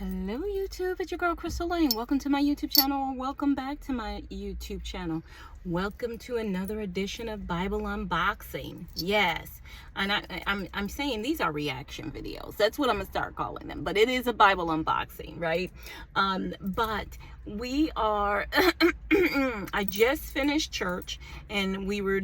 Hello YouTube, it's your girl Crystal Lane. Welcome to my YouTube channel, or welcome back to my YouTube channel. Welcome to another edition of Bible Unboxing. Yes, and I'm saying these are reaction videos. That's what I'm gonna start calling them. But it is a Bible unboxing, right? But we are I just finished church, and we were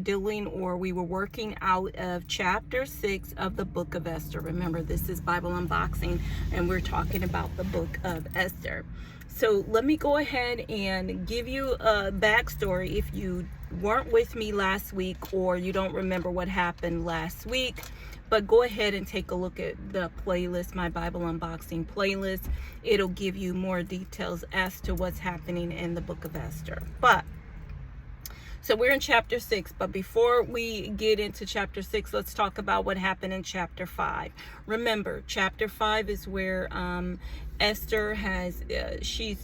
working out of chapter 6 of the book of Esther. Remember, this is Bible unboxing, and we're talking about the book of Esther. So let me go ahead and give you a backstory if you weren't with me last week or you don't remember what happened last week. But go ahead and take a look at the playlist, my Bible unboxing playlist. It'll give you more details as to what's happening in the book of Esther. So we're in chapter 6, but before we get into chapter 6, let's talk about what happened in chapter 5. Remember, chapter 5 is where Esther she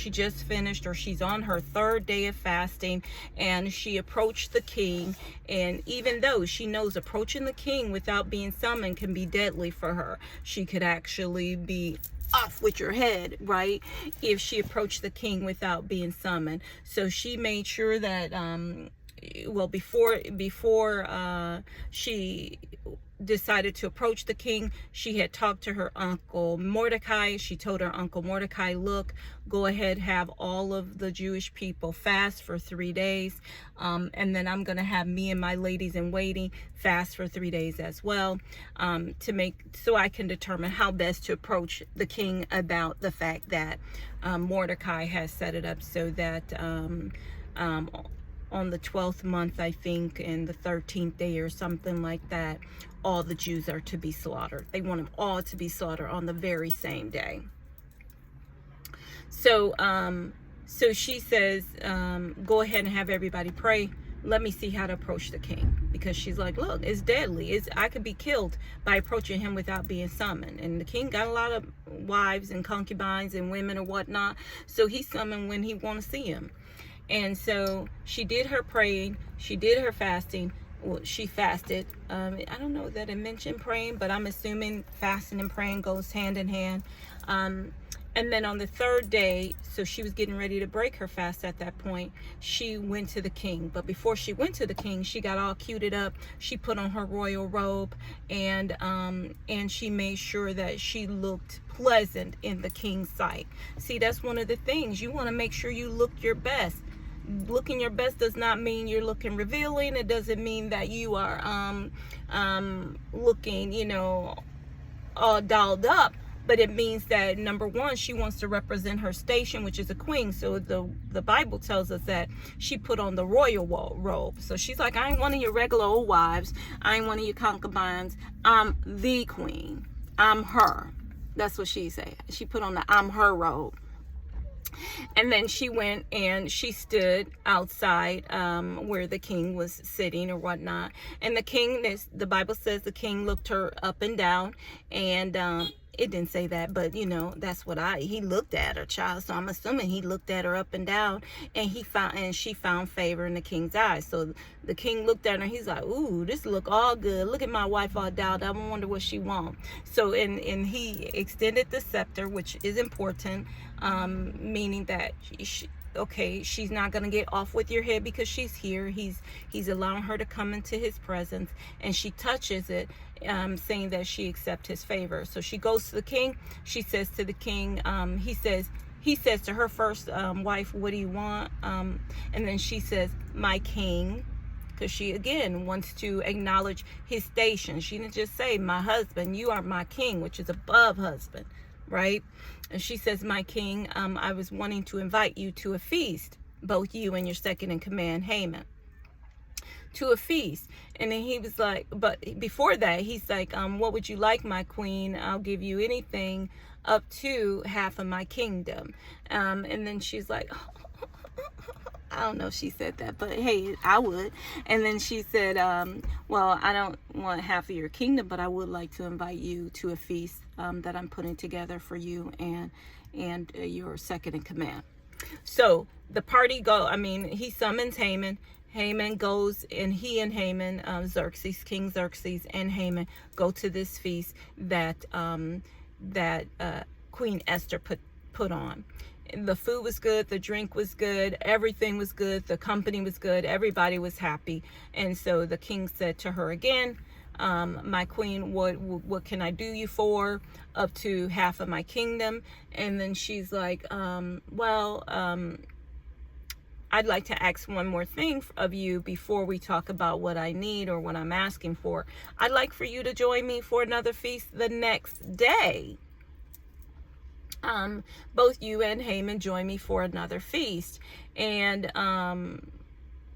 just finished, or she's on her 3rd day of fasting, and she approached the king. And even though she knows approaching the king without being summoned can be deadly for her, she could actually be off with your head, right, if she approached the king without being summoned. So she made sure that before she decided to approach the king, she had talked to her uncle Mordecai. She told her uncle Mordecai, look, go ahead, have all of the Jewish people fast for 3 days, and then I'm gonna have me and my ladies in waiting fast for 3 days as well, so I can determine how best to approach the king about the fact that Mordecai has set it up so that on the 12th month, I think, and the 13th day or something like that, all the Jews are to be slaughtered. They want them all to be slaughtered on the very same day. So she says, go ahead and have everybody pray. Let me see how to approach the king, because she's like, look, it's deadly. I could be killed by approaching him without being summoned. And the king got a lot of wives and concubines and women or whatnot, so he summoned when he want to see him. And so she did her praying, she did her fasting. Well, she fasted. I don't know that it mentioned praying, but I'm assuming fasting and praying goes hand in hand. And then on the 3rd day, so she was getting ready to break her fast at that point, she went to the king. But before she went to the king, she got all cuted up. She put on her royal robe, and she made sure that she looked pleasant in the king's sight. See, that's one of the things. You want to make sure you look your best. Looking your best does not mean you're looking revealing. It doesn't mean that you are looking, all dolled up. But it means that, number one, she wants to represent her station, which is a queen. So the Bible tells us that she put on the royal robe. So she's like, I ain't one of your regular old wives. I ain't one of your concubines. I'm the queen. I'm her. That's what she said. She put on the I'm her robe. And then she went and she stood outside where the king was sitting or whatnot. And the king, the Bible says the king looked her up and down, and it didn't say that, but that's what he looked at her, child. So I'm assuming he looked at her up and down, and she found favor in the king's eyes. So the king looked at her, and he's like, ooh, this look all good. Look at my wife all dolled up. I wonder what she want. So and he extended the scepter, which is important, meaning that she's not gonna get off with your head because she's here. He's allowing her to come into his presence, and she touches it, saying that she accepts his favor. So she goes to the king. She says to the king, he says to her first wife, what do you want? And then she says, my king, because she again wants to acknowledge his station. She didn't just say, my husband, you are my king, which is above husband, right? And she says, my king, I was wanting to invite you to a feast, both you and your second in command, Haman, to a feast. And then he was like, but before that, he's like, what would you like, my queen? I'll give you anything up to half of my kingdom. And then she's like, I don't know if she said that, but hey, I would. And then she said, well, I don't want half of your kingdom, but I would like to invite you to a feast that I'm putting together for you and your second in command. So the party he summons Haman. Haman goes, and he and Haman, King Xerxes and Haman go to this feast that Queen Esther put on. The food was good, the drink was good, everything was good, the company was good, everybody was happy. And so the king said to her again, my queen, what can I do you for? Up to half of my kingdom. And then she's like, I'd like to ask one more thing of you before we talk about what I need or what I'm asking for. I'd like for you to join me for another feast the next day. Both you and Haman join me for another feast. And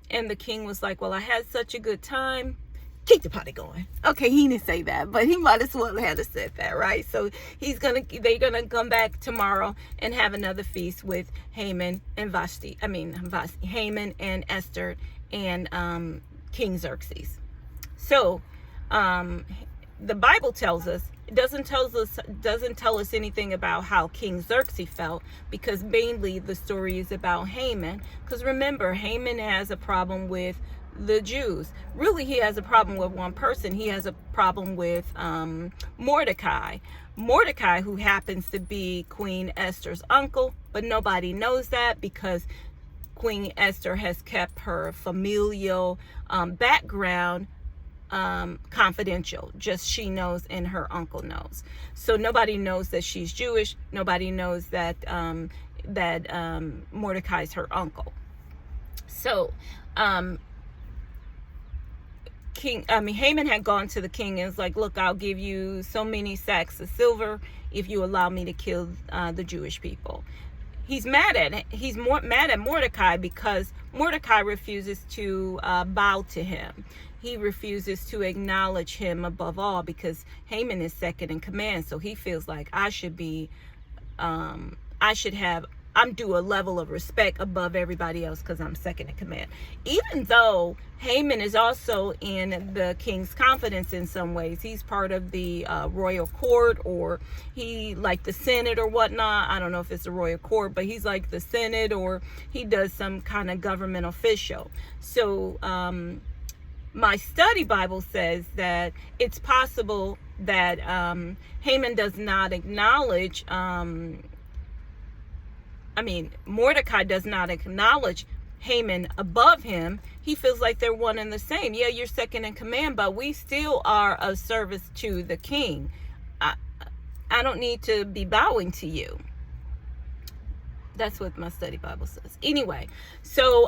the king was like, well, I had such a good time. Keep the party going. Okay, he didn't say that, but he might as well have said that, right? So they're gonna come back tomorrow and have another feast with Haman and Haman and Esther and King Xerxes. So the Bible tells us, it doesn't tell us anything about how King Xerxes felt, because mainly the story is about Haman. Because remember, Haman has a problem with the Jews. Really, he has a problem with one person. He has a problem with Mordecai, who happens to be Queen Esther's uncle, but nobody knows that because Queen Esther has kept her familial background confidential. Just she knows and her uncle knows. So nobody knows that she's Jewish. Nobody knows that Mordecai's her uncle. So Haman had gone to the king and was like, look, I'll give you so many sacks of silver if you allow me to kill the Jewish people. He's mad at Mordecai because Mordecai refuses to bow to him. He refuses to acknowledge him above all because Haman is second in command. So he feels like I'm due a level of respect above everybody else because I'm second in command. Even though Haman is also in the king's confidence in some ways. He's part of the royal court, or he like the Senate or whatnot. I don't know if it's the royal court, but he's like the Senate, or he does some kind of government official. So my study Bible says that it's possible that Haman does not acknowledge Mordecai does not acknowledge Haman above him. He feels like they're one and the same. Yeah, you're second in command, but we still are of service to the king. I don't need to be bowing to you. That's what my study Bible says. Anyway, so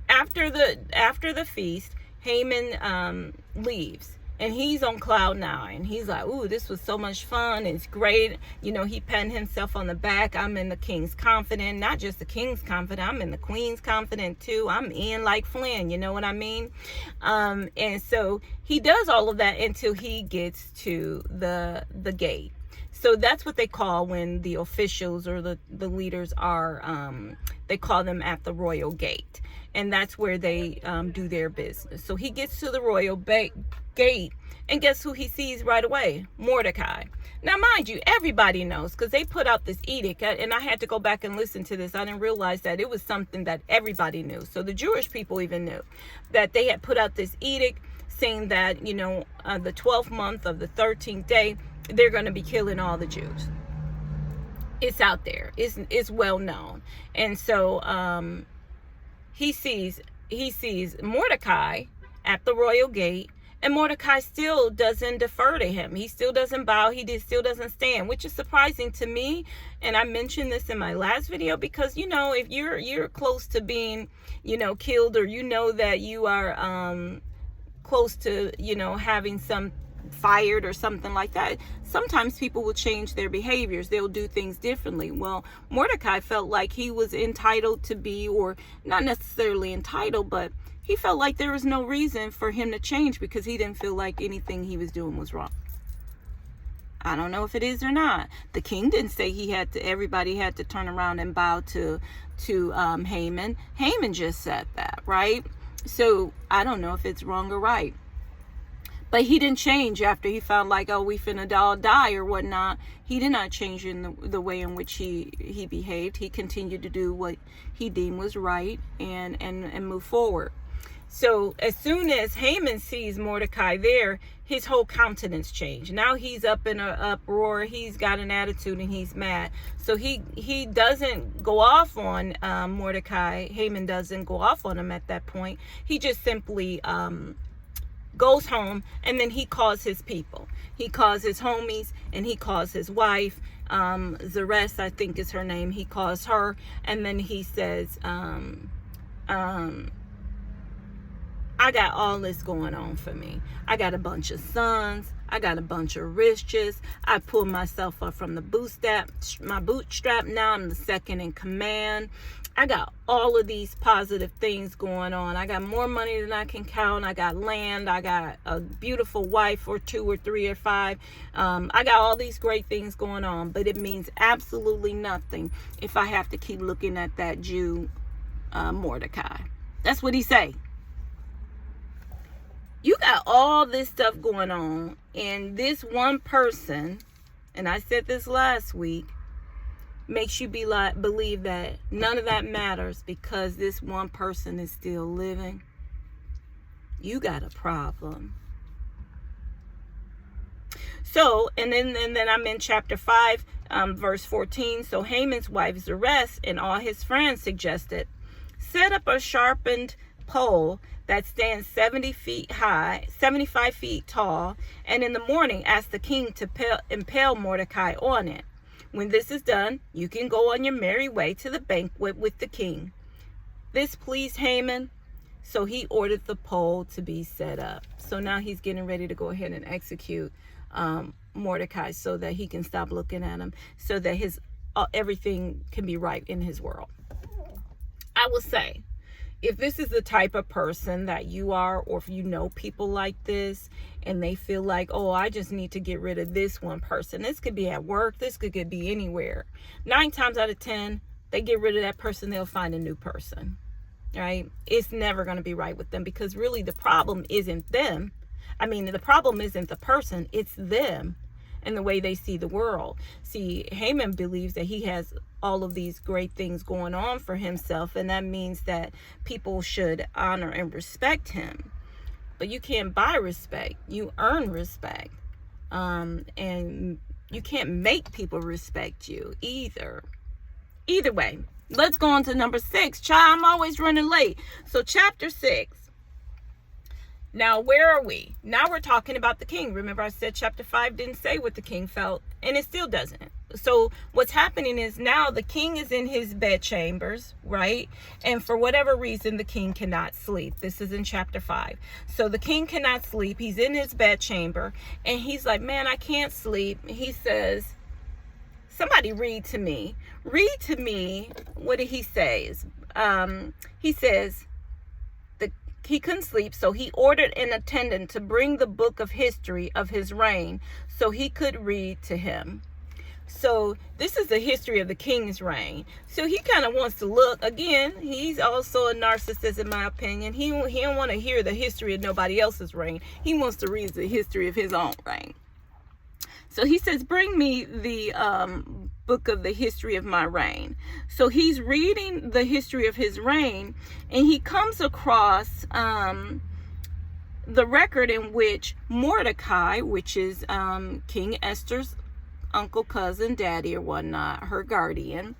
after the feast, Haman leaves. And he's on cloud 9. He's like, ooh, this was so much fun. It's great. He patted himself on the back. I'm in the king's confidence. Not just the king's confidence. I'm in the queen's confidence too. I'm in like Flynn. You know what I mean? And so he does all of that until he gets to the gate. So that's what they call when the officials or the leaders are, they call them at the royal gate. And that's where they do their business. So he gets to the royal gate, and guess who he sees right away? Mordecai. Now, mind you, everybody knows, because they put out this edict, and I had to go back and listen to this. I didn't realize that it was something that everybody knew. So the Jewish people even knew that they had put out this edict saying that, the 12th month of the 13th day, they're going to be killing all the Jews. It's out there. It's well known. And so he sees Mordecai at the royal gate, and Mordecai still doesn't defer to him. He still doesn't bow. Still doesn't stand, which is surprising to me. And I mentioned this in my last video because, if you're close to being, killed, or that you are close to, having some fired or something like that, sometimes people will change their behaviors. They'll do things differently. Well, Mordecai felt like he was entitled to be, or not necessarily entitled, but he felt like there was no reason for him to change because he didn't feel like anything he was doing was wrong. I don't know if it is or not. The king didn't say everybody had to turn around and bow to Haman. Haman just said that, right? So I don't know if it's wrong or right. But he didn't change after he found like, oh, we finna all die or whatnot. He did not change in the way in which he behaved. He continued to do what he deemed was right and move forward. So as soon as Haman sees Mordecai there, his whole countenance changed. Now he's up in an uproar. He's got an attitude and he's mad. So he doesn't go off on Mordecai. Haman doesn't go off on him at that point. He just simply goes home, and then he calls his people. He calls his homies, and he calls his wife. Zeresh, I think is her name. He calls her, and then he says, I got all this going on for me. I got a bunch of sons. I got a bunch of riches. I pulled myself up from the bootstrap. Now I'm the second in command. I got all of these positive things going on. I got more money than I can count. I got land. I got a beautiful wife, or 2 or 3 or 5. I got all these great things going on, but it means absolutely nothing if I have to keep looking at that Jew, Mordecai. That's what he say. You got all this stuff going on, and this one person, and I said this last week, makes you believe that none of that matters because this one person is still living. You got a problem. So, and then I'm in chapter 5, verse 14. So Haman's wife Zeresh and all his friends suggested, set up a sharpened pole that stands 70 feet high, 75 feet tall, and in the morning ask the king to impale Mordecai on it. When this is done, you can go on your merry way to the banquet with the king. This pleased Haman, so he ordered the pole to be set up. So now he's getting ready to go ahead and execute Mordecai so that he can stop looking at him, so that his everything can be right in his world. I will say, if this is the type of person that you are, or if you know people like this and they feel like, oh, I just need to get rid of this one person. This could be at work. This could be anywhere. 9 times out of 10, they get rid of that person, they'll find a new person, right? It's never going to be right with them, because really the problem isn't them. I mean, the problem isn't the person, it's them and the way they see the world. See, Haman believes that he has all of these great things going on for himself, and that means that people should honor and respect him. But you can't buy respect. You earn respect. And you can't make people respect you either. Either way, let's go on to number 6. Child, I'm always running late. So chapter 6. Now, where are we? Now we're talking about the king. Remember, I said chapter 5 didn't say what the king felt, and it still doesn't. So what's happening is now the king is in his bedchambers, right? And for whatever reason, the king cannot sleep. This is in chapter 5. So the king cannot sleep. He's in his bedchamber, and he's like, man, I can't sleep. He says, somebody read to me. Read to me. What did he say? He says, he couldn't sleep, so he ordered an attendant to bring the book of history of his reign so he could read to him. So this is the history of the king's reign. So he kind of wants to look, again, he's also a narcissist in my opinion. He don't want to hear the history of nobody else's reign. He wants to read the history of his own reign. So he says, bring me the book of the history of my reign. So he's reading the history of his reign, and he comes across the record in which Mordecai, which is King Esther's uncle, cousin, daddy, or whatnot, her guardian,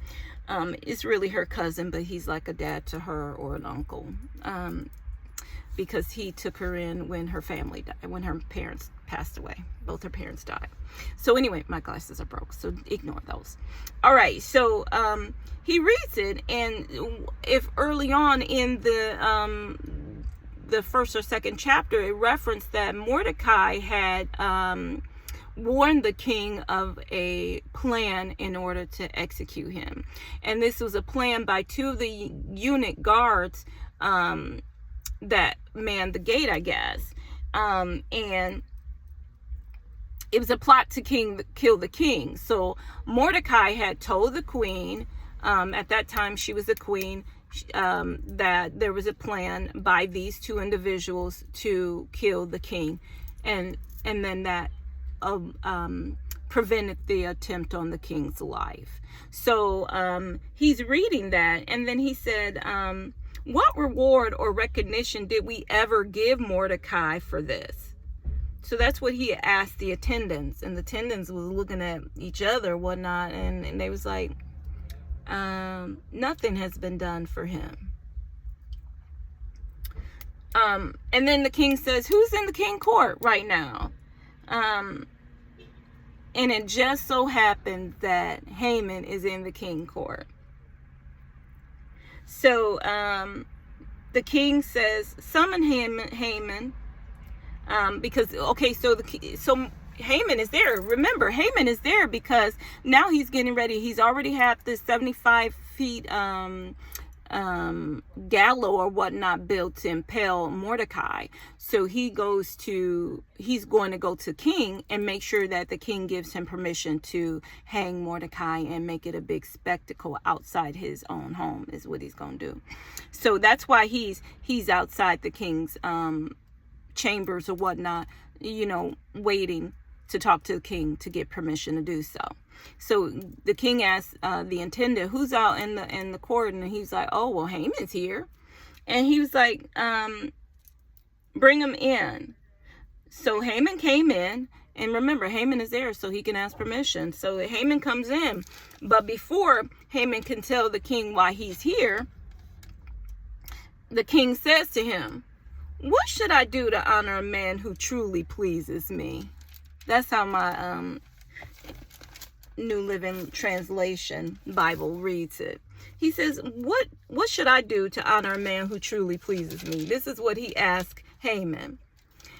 is really her cousin, but he's like a dad to her, or an uncle, because he took her in when her family died, when her parents passed away. Both her parents died. So anyway, my glasses are broke, so ignore those. All right, so he reads it, and if early on in the first or second chapter, it referenced that Mordecai had warned the king of a plan in order to execute him, and this was a plan by 2 of the eunuch guards that manned the gate, I guess, and it was a plot to kill the king. So Mordecai had told the queen, at that time she was a queen, that there was a plan by these 2 individuals to kill the king, and then that prevented the attempt on the king's life. So he's reading that, and then he said, What reward or recognition did we ever give Mordecai for this? So that's what he asked the attendants, and the attendants was looking at each other, whatnot, and they was like, nothing has been done for him. And then the king says, who's in the king court right now? And it just so happens that Haman is in the king court. So the king says, summon Haman, because, okay, so Haman is there. Remember, Haman is there because now he's getting ready. He's already had this 75 feet gallows or whatnot built to impale Mordecai. So he's going to go to king and make sure that the king gives him permission to hang Mordecai and make it a big spectacle outside his own home is what he's going to do. So that's why he's outside the king's chambers or whatnot, waiting to talk to the king to get permission to do so. So the king asked the attendant, who's out in the court? And he's like, oh, well, Haman's here. And he was like, bring him in. So Haman came in, and remember, Haman is there so he can ask permission. So Haman comes in, but before Haman can tell the king why he's here, the king says to him, what should I do to honor a man who truly pleases me? That's how my New Living Translation Bible reads it. He says, what should I do to honor a man who truly pleases me? This is what he asked Haman.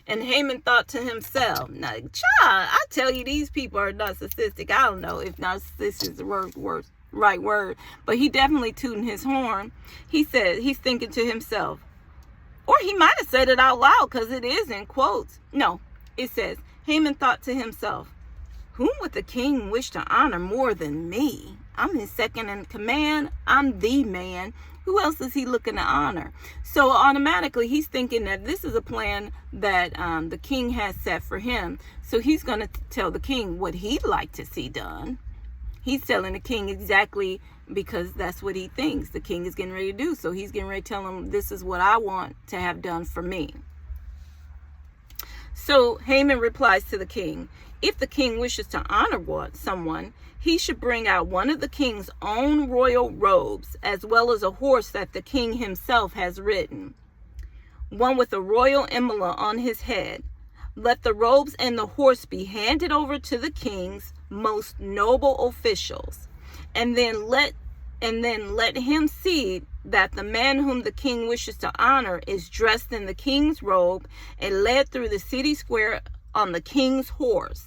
And Haman thought to himself, now, child, I tell you, these people are narcissistic. I don't know if narcissistic is the right word, but he definitely tooting his horn. He said, he's thinking to himself, or he might have said it out loud because it is in quotes. No, it says, Haman thought to himself, whom would the king wish to honor more than me? I'm his second in command. I'm the man. Who else is he looking to honor? So automatically he's thinking that this is a plan that the king has set for him. So he's going to tell the king what he'd like to see done. He's telling the king exactly because that's what he thinks the king is getting ready to do. So he's getting ready to tell him, this is what I want to have done for me. So Haman replies to the king, if the king wishes to honor someone, he should bring out one of the king's own royal robes, as well as a horse that the king himself has ridden, one with a royal emblem on his head. Let the robes and the horse be handed over to the king's most noble officials, and then let him see that the man whom the king wishes to honor is dressed in the king's robe and led through the city square on the king's horse.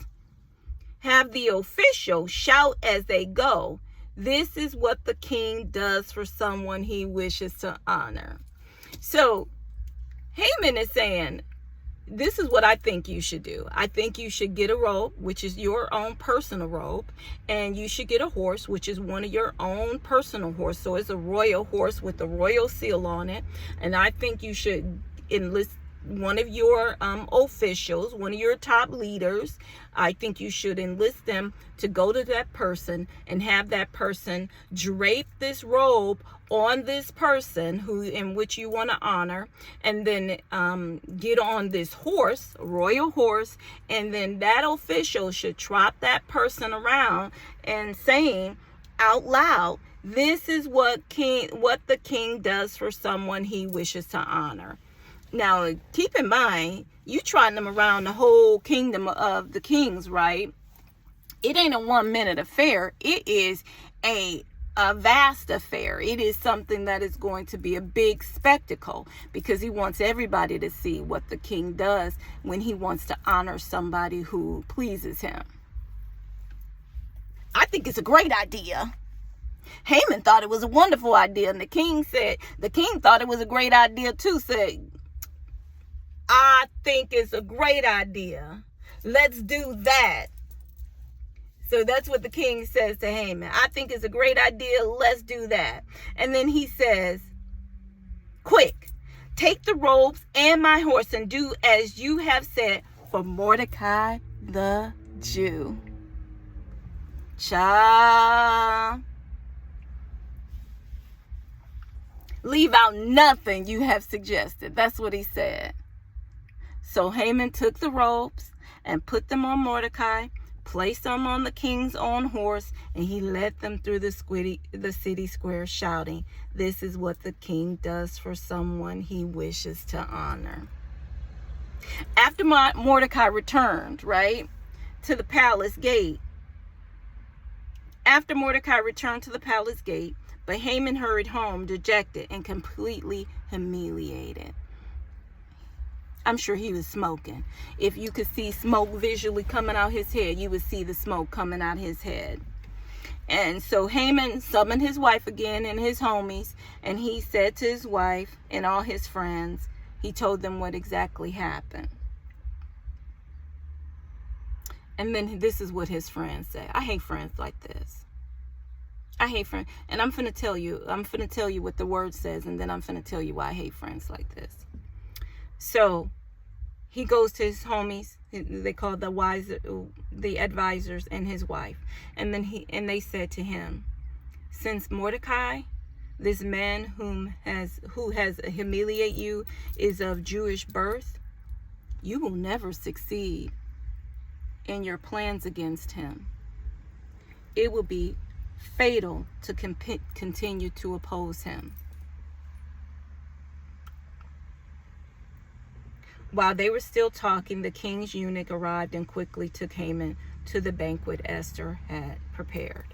Have the official shout as they go, this is what the king does for someone he wishes to honor. So Haman is saying, this is what I think you should do. I think you should get a robe, which is your own personal robe, and you should get a horse, which is one of your own personal horse. So it's a royal horse with a royal seal on it. And I think you should enlist one of your officials, one of your top leaders. I think you should enlist them to go to that person and have that person drape this robe on this person in which you want to honor, and then get on this horse, royal horse, and then that official should trot that person around and saying out loud, this is what the king does for someone he wishes to honor. Now, keep in mind, you trotting them around the whole kingdom of the kings, right? It ain't a 1 minute affair. It is a vast affair. It is something that is going to be a big spectacle, because he wants everybody to see what the king does when he wants to honor somebody who pleases him. I think it's a great idea. Haman thought it was a wonderful idea, and the king thought it was a great idea too. Said, I think it's a great idea. Let's do that. So that's what the king says to Haman. I think it's a great idea. Let's do that. And then he says, quick, take the robes and my horse and do as you have said for Mordecai the Jew. Cha. Leave out nothing you have suggested. That's what he said. So Haman took the robes and put them on Mordecai, placed them on the king's own horse, and he led them through the city square, shouting, "This is what the king does for someone he wishes to honor." After Mordecai returned, right, to the palace gate, but Haman hurried home dejected and completely humiliated. I'm sure he was smoking. If you could see smoke visually coming out his head, you would see the smoke coming out his head. And so Haman summoned his wife again and his homies, and he said to his wife and all his friends, he told them what exactly happened. And then this is what his friends say. I hate friends like this. I hate friends. And I'm finna tell you what the word says, and then I'm finna tell you why I hate friends like this. So he goes to his homies, they call the advisors, and his wife. And then they said to him, "Since Mordecai, this man who has humiliated you, is of Jewish birth, you will never succeed in your plans against him. It will be fatal to continue to oppose him." While they were still talking, the king's eunuch arrived and quickly took Haman to the banquet Esther had prepared.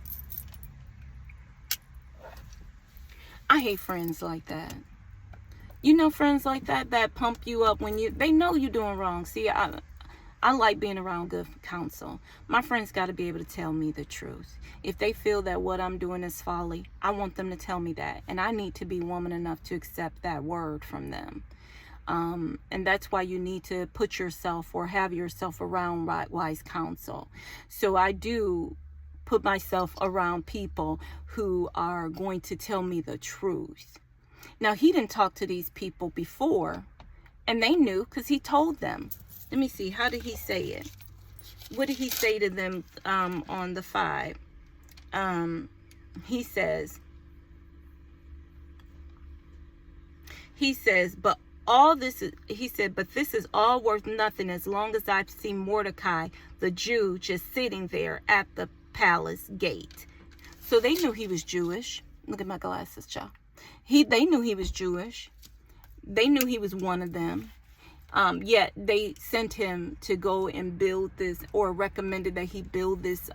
I hate friends like that. You know, friends like that pump you up when they know you're doing wrong. See, I like being around good counsel. My friends got to be able to tell me the truth. If they feel that what I'm doing is folly, I want them to tell me that. And I need to be woman enough to accept that word from them. And that's why you need to put yourself or have yourself around wise counsel. So I do put myself around people who are going to tell me the truth. Now, he didn't talk to these people before, and they knew because he told them. Let me see. How did he say it? What did he say to them on the 5? He says, but all this is, he said, but this is all worth nothing as long as I see Mordecai, the Jew, just sitting there at the palace gate. So they knew he was Jewish. Look at my glasses, y'all. They knew he was Jewish. They knew he was one of them. Yet they sent him to go and build this, or recommended that he build this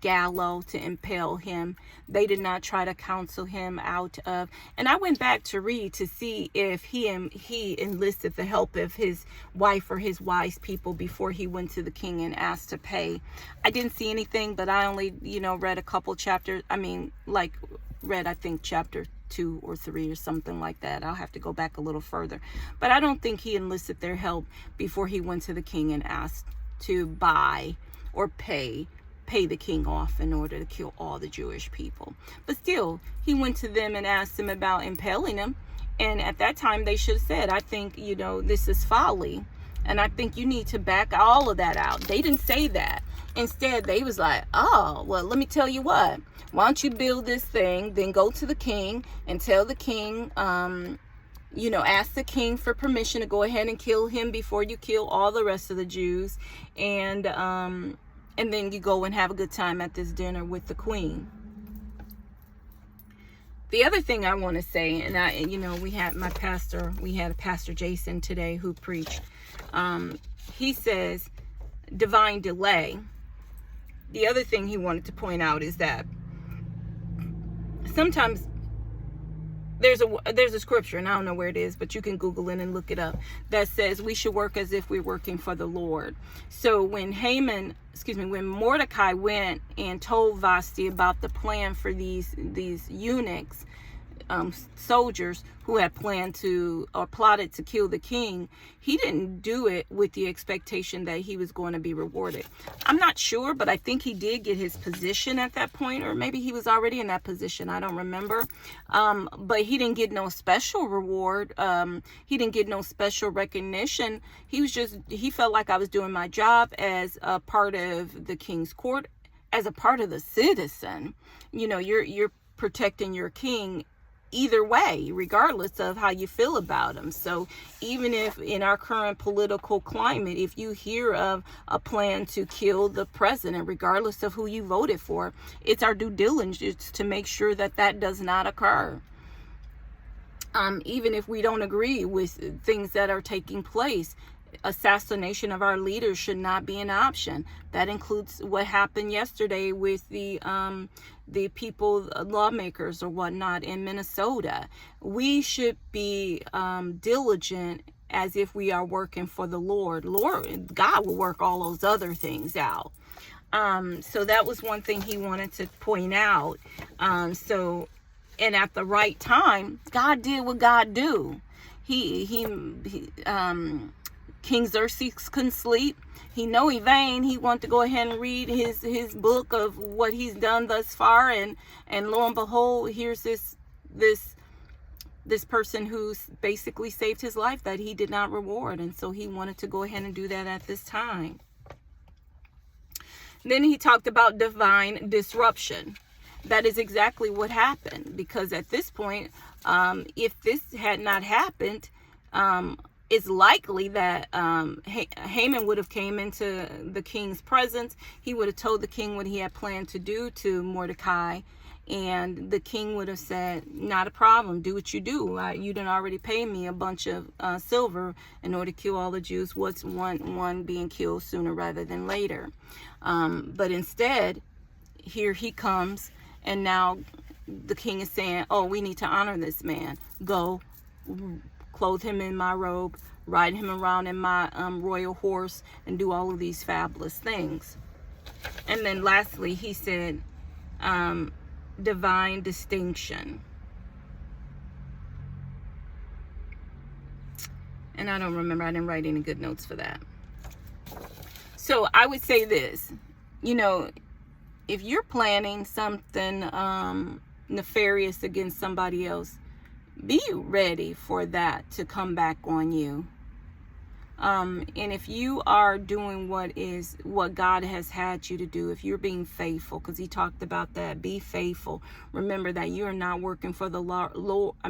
gallows to impale him. They did not try to counsel him out of. And I went back to read to see if he enlisted the help of his wife or his wise people before he went to the king and asked to pay. I didn't see anything, but I only read a couple chapters. I think chapter 2 or 3 or something like that. I'll have to go back a little further, but I don't think he enlisted their help before he went to the king and asked to buy or pay the king off in order to kill all the Jewish people. But still, he went to them and asked them about impaling him, and at that time they should have said, I think this is folly, and I think you need to back all of that out. They didn't say that. Instead, they was like, oh, well, let me tell you what. Why don't you build this thing, then go to the king and tell the king, ask the king for permission to go ahead and kill him before you kill all the rest of the Jews. And then you go and have a good time at this dinner with the queen. The other thing I want to say, and we had Pastor Jason today who preached. He says divine delay. The other thing he wanted to point out is that sometimes there's a scripture, and I don't know where it is, but you can Google it and look it up, that says we should work as if we're working for the Lord. So when Mordecai went and told Vashti about the plan for these eunuchs, soldiers who had planned to or plotted to kill the king, he didn't do it with the expectation that he was going to be rewarded. I'm not sure, but I think he did get his position at that point, or maybe he was already in that position. I don't remember. But he didn't get no special reward. He didn't get no special recognition. He felt like I was doing my job as a part of the king's court, as a part of the citizen. You're protecting your king either way, regardless of how you feel about them. So even if in our current political climate, if you hear of a plan to kill the president, regardless of who you voted for, it's our due diligence to make sure that that does not occur. Even if we don't agree with things that are taking place, assassination of our leaders should not be an option. That includes what happened yesterday with the people, lawmakers or whatnot in Minnesota. We should be diligent as if we are working for the Lord. God will work all those other things out. So that was one thing he wanted to point out. And at the right time, God did what God do. King Xerxes couldn't sleep. He know he vain. He wanted to go ahead and read his book of what he's done thus far, and lo and behold, here's this person who's basically saved his life that he did not reward, and so he wanted to go ahead and do that at this time. Then he talked about divine disruption. That is exactly what happened, because at this point, if this had not happened, it's likely that Haman would have came into the king's presence. He would have told the king what he had planned to do to Mordecai, and the king would have said, not a problem, do what you do. You done already paid me a bunch of silver in order to kill all the Jews. What's one being killed sooner rather than later? But instead, here he comes, and now the king is saying, oh, we need to honor this man. Go, clothe him in my robe, ride him around in my royal horse, and do all of these fabulous things. And then lastly, he said, divine distinction. And I don't remember, I didn't write any good notes for that. So I would say this, if you're planning something nefarious against somebody else, be ready for that to come back on you. And if you are doing what God has had you to do, if you're being faithful, because he talked about that, be faithful. Remember that you are not working for the Lord.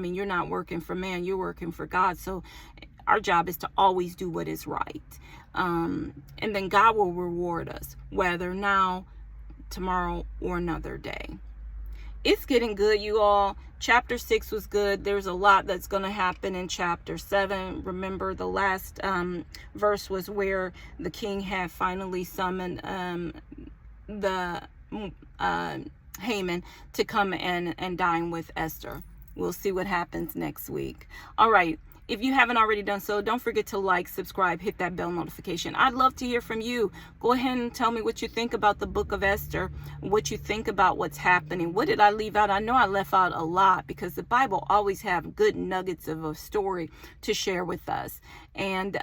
You're not working for man, you're working for God. So our job is to always do what is right. And then God will reward us, whether now, tomorrow, or another day. It's getting good, you all. Chapter 6 was good. There's a lot that's going to happen in chapter 7. Remember, the last verse was where the king had finally summoned Haman to come and dine with Esther. We'll see what happens next week. All right. If you haven't already done so, don't forget to like, subscribe, hit that bell notification. I'd love to hear from you. Go ahead and tell me what you think about the book of Esther, what you think about what's happening. What did I leave out? I know I left out a lot, because the Bible always have good nuggets of a story to share with us. And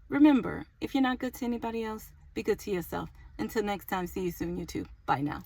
remember, if you're not good to anybody else, be good to yourself. Until next time, see you soon, YouTube. Bye now.